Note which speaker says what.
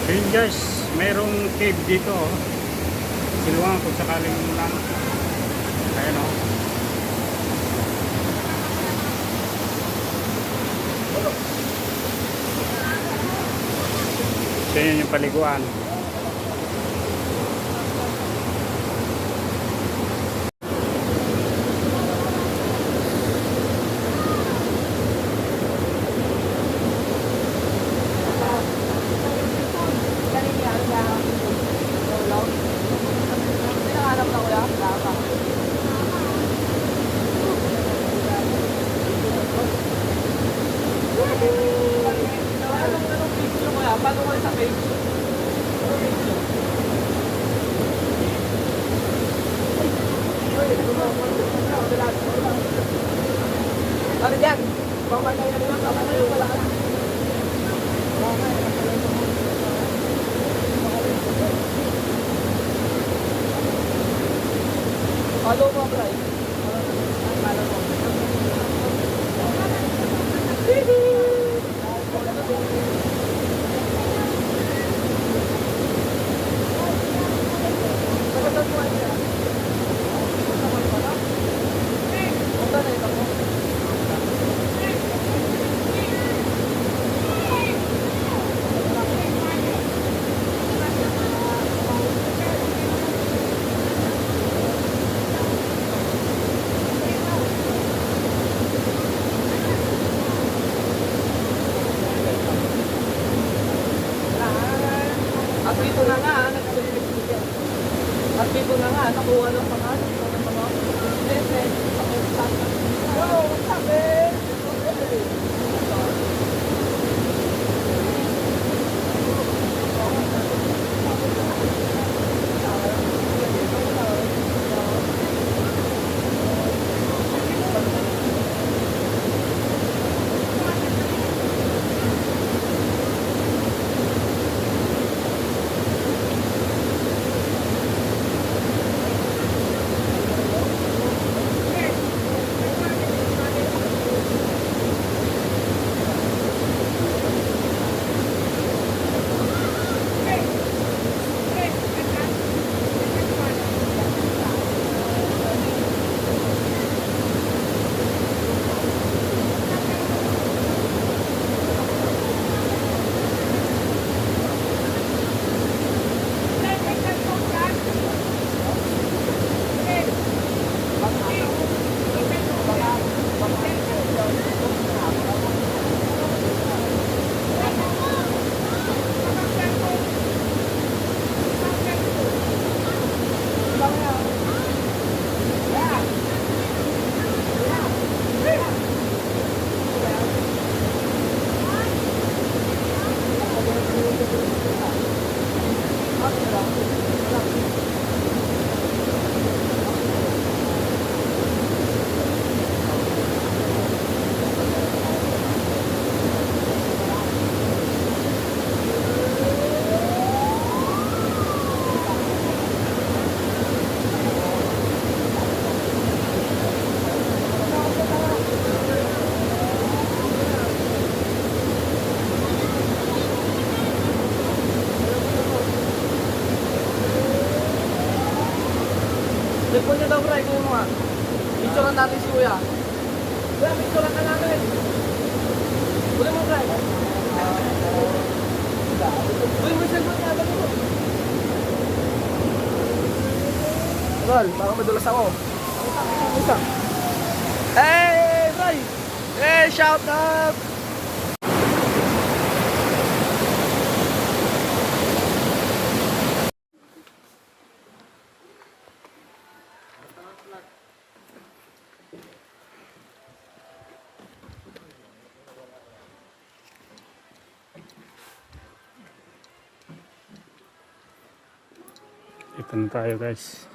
Speaker 1: Ayun guys, mayroong cave dito. Siluwang kung sakaling lang. Ayan o. So yun yung paliguan.
Speaker 2: Bago ko sa page. Ano dyan? Pamatay na naman, pamatay na wala ka. Follow mo, Bray. Follow mo. At dito na nga, nakuha ng pangalan. Lipon nyo daw, Bray, kunin mo nga. Picturean natin si Kuya. Kuya, picturean ka namin. Kunin mo, Bray. Kunin mo yung cellphone niya, dali mo. Tol, baka madulas ako. Isa. Hey, Bray! Hey, shout out!
Speaker 1: Ito na tayo guys.